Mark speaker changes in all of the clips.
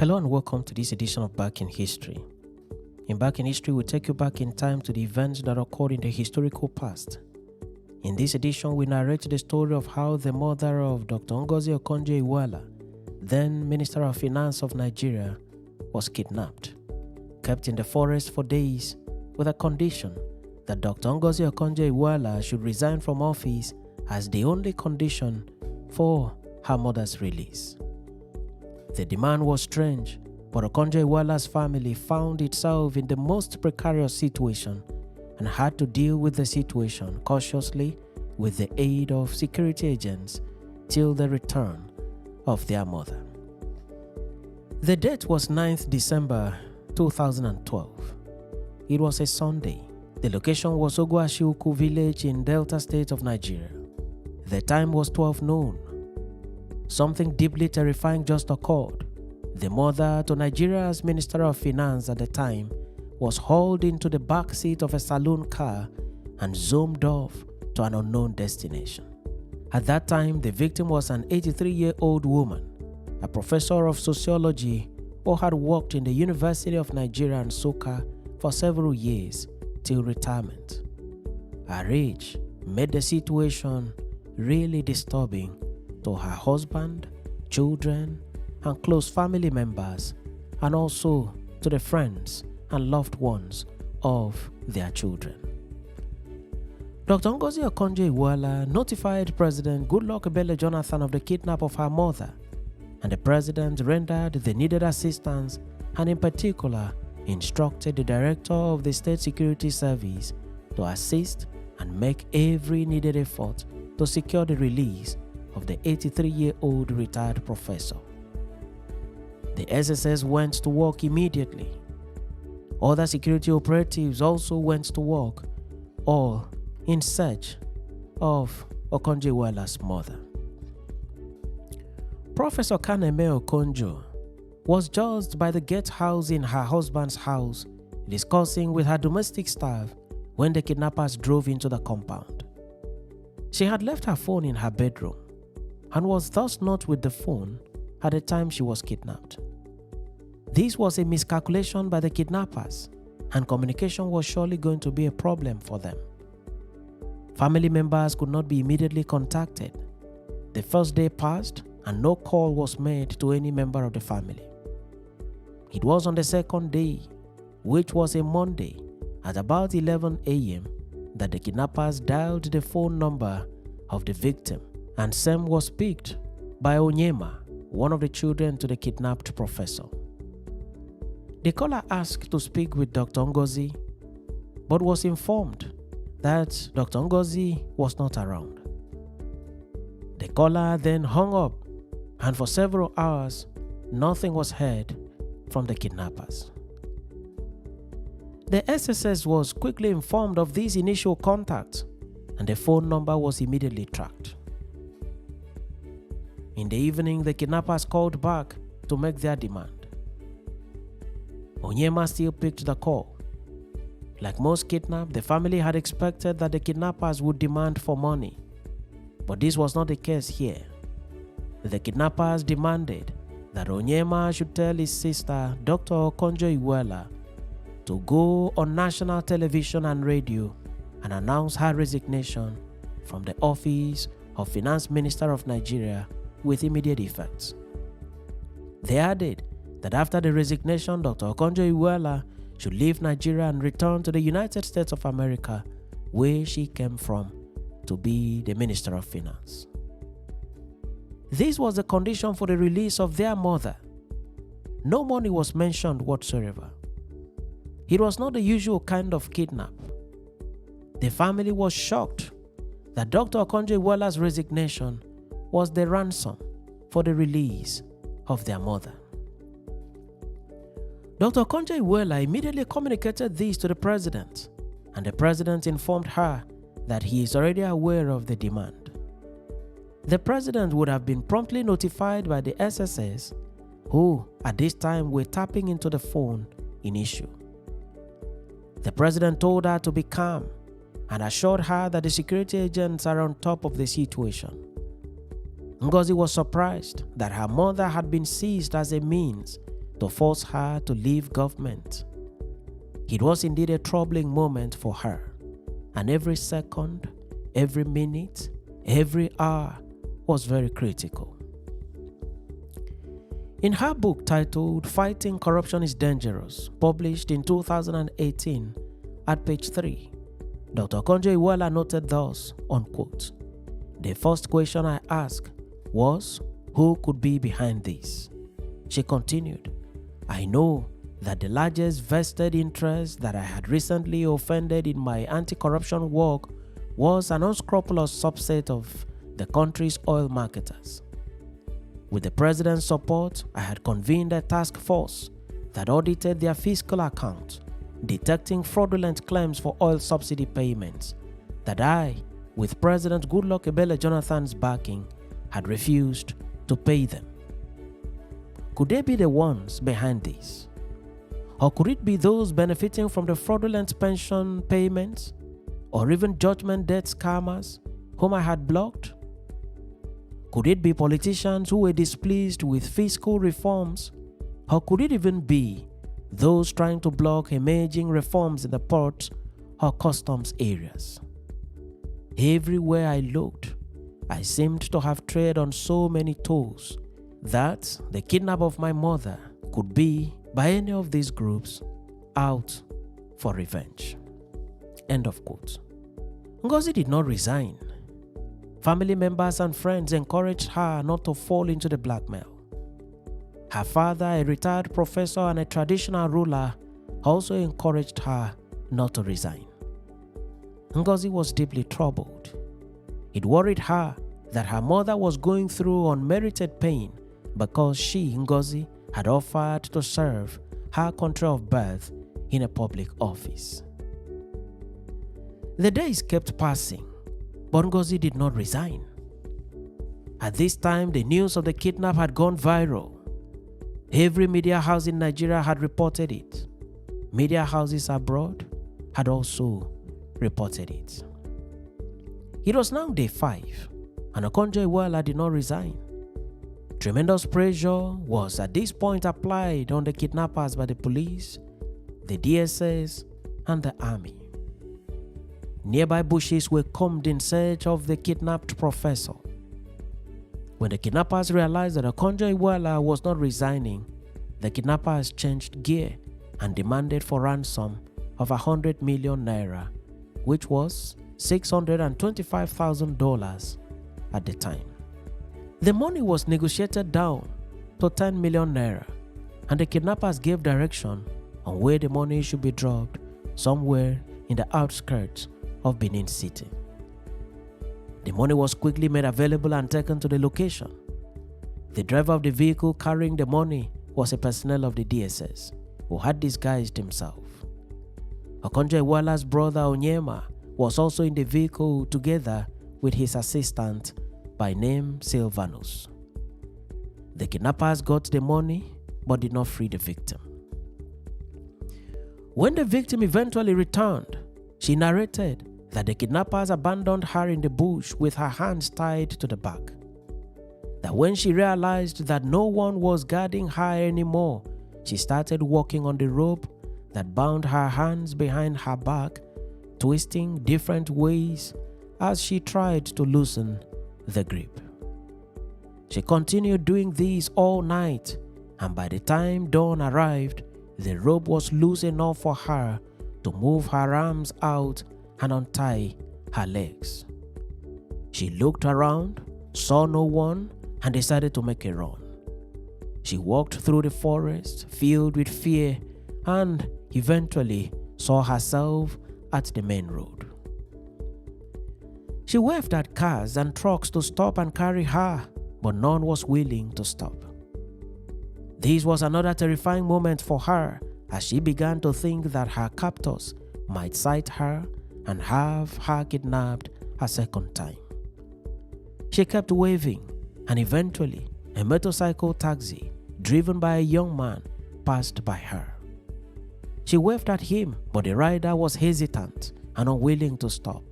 Speaker 1: Hello and welcome to this edition of Back in History. In Back in History, we take you back in time to the events that occurred in the historical past. In this edition, we narrate the story of how the mother of Dr. Ngozi Okonjo-Iweala, then Minister of Finance of Nigeria, was kidnapped, kept in the forest for days with a condition that Dr. Ngozi Okonjo-Iweala should resign from office as the only condition for her mother's release. The demand was strange, but Okonjo-Iweala's family found itself in the most precarious situation and had to deal with the situation cautiously with the aid of security agents till the return of their mother. The date was 9th December 2012. It was a Sunday. The location was Ogwashiuku village in Delta State of Nigeria. The time was 12 noon. Something deeply terrifying just occurred. The mother to Nigeria's Minister of Finance at the time was hauled into the back seat of a saloon car and zoomed off to an unknown destination. At that time, the victim was an 83-year-old woman, a professor of sociology who had worked in the University of Nigeria in Nsukka for several years till retirement. Her age made the situation really disturbing to her husband, children, and close family members, and also to the friends and loved ones of their children. Dr. Ngozi Okonjo-Iweala notified President Goodluck Ebele Jonathan of the kidnap of her mother, and the president rendered the needed assistance and in particular instructed the director of the State Security Service to assist and make every needed effort to secure the release of the 83-year-old retired professor. The SSS went to work immediately. Other security operatives also went to work, all in search of Okonjo-Iweala's mother. Professor Kaneme Okonjo was just by the gate house in her husband's house, discussing with her domestic staff when the kidnappers drove into the compound. She had left her phone in her bedroom and was thus not with the phone at the time she was kidnapped. This was a miscalculation by the kidnappers, and communication was surely going to be a problem for them. Family members could not be immediately contacted. The first day passed and no call was made to any member of the family. It was on the second day, which was a Monday, at about 11 a.m., that the kidnappers dialed the phone number of the victim, and Sam was picked by Onyema, one of the children to the kidnapped professor. The caller asked to speak with Dr. Ngozi, but was informed that Dr. Ngozi was not around. The caller then hung up, and for several hours, nothing was heard from the kidnappers. The SSS was quickly informed of these initial contacts, and the phone number was immediately tracked. In the evening, the kidnappers called back to make their demand. Onyema still picked the call. Like most kidnapped, the family had expected that the kidnappers would demand for money, but this was not the case here. The kidnappers demanded that Onyema should tell his sister, Dr. Okonjo-Iweala, to go on national television and radio and announce her resignation from the office of Finance Minister of Nigeria with immediate effects. They added that after the resignation, Dr. Okonjo-Iweala should leave Nigeria and return to the United States of America, where she came from, to be the Minister of Finance. This was the condition for the release of their mother. No money was mentioned whatsoever. It was not the usual kind of kidnap. The family was shocked that Dr. Okonjo-Iweala's resignation was the ransom for the release of their mother. Dr. Okonjo-Iweala immediately communicated this to the president, and the president informed her that he is already aware of the demand. The president would have been promptly notified by the SSS, who at this time were tapping into the phone in issue. The president told her to be calm and assured her that the security agents are on top of the situation. Ngozi was surprised that her mother had been seized as a means to force her to leave government. It was indeed a troubling moment for her, and every second, every minute, every hour was very critical. In her book titled Fighting Corruption is Dangerous, published in 2018, at page 3, Dr. Okonjo-Iweala noted thus, unquote, "The first question I asked was, who could be behind this?" She continued, "I know that the largest vested interest that I had recently offended in my anti-corruption work was an unscrupulous subset of the country's oil marketers. With the president's support, I had convened a task force that audited their fiscal accounts, detecting fraudulent claims for oil subsidy payments that I, with President Goodluck Ebele Jonathan's backing, had refused to pay them. Could they be the ones behind this? Or could it be those benefiting from the fraudulent pension payments, or even judgment debt scammers whom I had blocked? Could it be politicians who were displeased with fiscal reforms? Or could it even be those trying to block emerging reforms in the port or customs areas? Everywhere I looked, I seemed to have tread on so many toes that the kidnap of my mother could be, by any of these groups, out for revenge." End of quote. Ngozi did not resign. Family members and friends encouraged her not to fall into the blackmail. Her father, a retired professor and a traditional ruler, also encouraged her not to resign. Ngozi was deeply troubled. It worried her that her mother was going through unmerited pain because she, Ngozi, had offered to serve her country of birth in a public office. The days kept passing, but Ngozi did not resign. At this time, the news of the kidnap had gone viral. Every media house in Nigeria had reported it. Media houses abroad had also reported it. It was now day 5, and Okonjo-Iweala did not resign. Tremendous pressure was at this point applied on the kidnappers by the police, the DSS, and the army. Nearby bushes were combed in search of the kidnapped professor. When the kidnappers realized that Okonjo-Iweala was not resigning, the kidnappers changed gear and demanded for ransom of 100 million naira, which was $625,000 at the time. The money was negotiated down to 10 million naira, and the kidnappers gave direction on where the money should be dropped, somewhere in the outskirts of Benin City. The money was quickly made available and taken to the location. The driver of the vehicle carrying the money was a personnel of the DSS who had disguised himself. Okonjo-Iweala's brother Onyema was also in the vehicle together with his assistant by name Silvanus. The kidnappers got the money but did not free the victim. When the victim eventually returned, she narrated that the kidnappers abandoned her in the bush with her hands tied to the back. That when she realized that no one was guarding her anymore, she started walking on the rope that bound her hands behind her back, twisting different ways as she tried to loosen the grip. She continued doing this all night, and by the time dawn arrived, the rope was loose enough for her to move her arms out and untie her legs. She looked around, saw no one, and decided to make a run. She walked through the forest filled with fear and eventually saw herself at the main road. She waved at cars and trucks to stop and carry her, but none was willing to stop. This was another terrifying moment for her as she began to think that her captors might sight her and have her kidnapped a second time. She kept waving, and eventually a motorcycle taxi driven by a young man passed by her. She waved at him, but the rider was hesitant and unwilling to stop,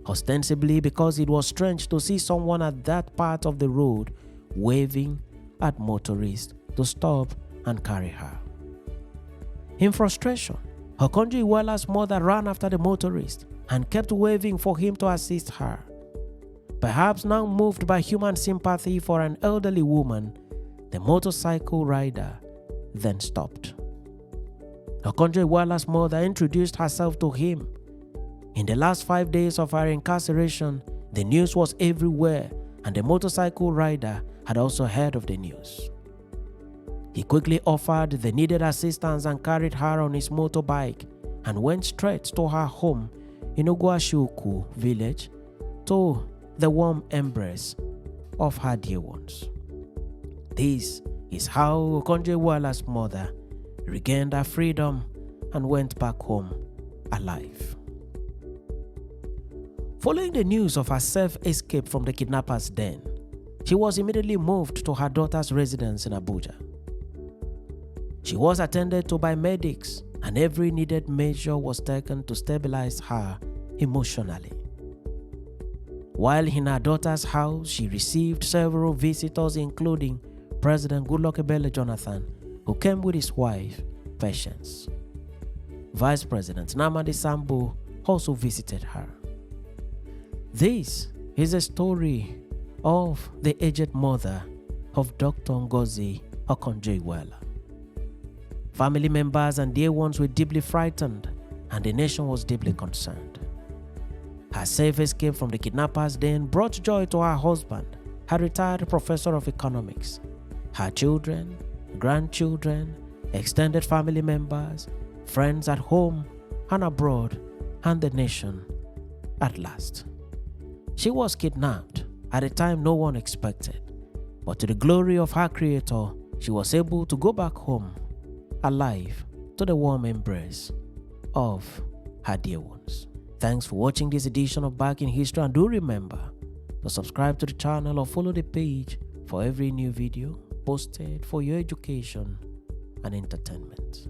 Speaker 1: ostensibly because it was strange to see someone at that part of the road waving at motorists to stop and carry her. In frustration, Okonjo-Iweala's mother ran after the motorist and kept waving for him to assist her. Perhaps now moved by human sympathy for an elderly woman, the motorcycle rider then stopped. Okonjo-Iweala's mother introduced herself to him. In the last 5 days of her incarceration, the news was everywhere, and the motorcycle rider had also heard of the news. He quickly offered the needed assistance and carried her on his motorbike and went straight to her home in Ogwashiuku village to the warm embrace of her dear ones. This is how Okonjo-Iweala's mother regained her freedom and went back home alive. Following the news of her safe escape from the kidnappers' den, she was immediately moved to her daughter's residence in Abuja. She was attended to by medics, and every needed measure was taken to stabilize her emotionally. While in her daughter's house, she received several visitors, including President Goodluck Ebele Jonathan, who came with his wife, Patience. Vice President Nnamdi Sambo also visited her. This is a story of the aged mother of Dr. Ngozi Okonjo-Iweala. Family members and dear ones were deeply frightened, and the nation was deeply concerned. Her safe escape from the kidnappers' den brought joy to her husband, her retired professor of economics, her children, grandchildren, extended family members, friends at home and abroad, and the nation at last. She was kidnapped at a time no one expected, but to the glory of her Creator, she was able to go back home alive to the warm embrace of her dear ones. Thanks for watching this edition of Back in History, and do remember to subscribe to the channel or follow the page for every new video posted for your education and entertainment.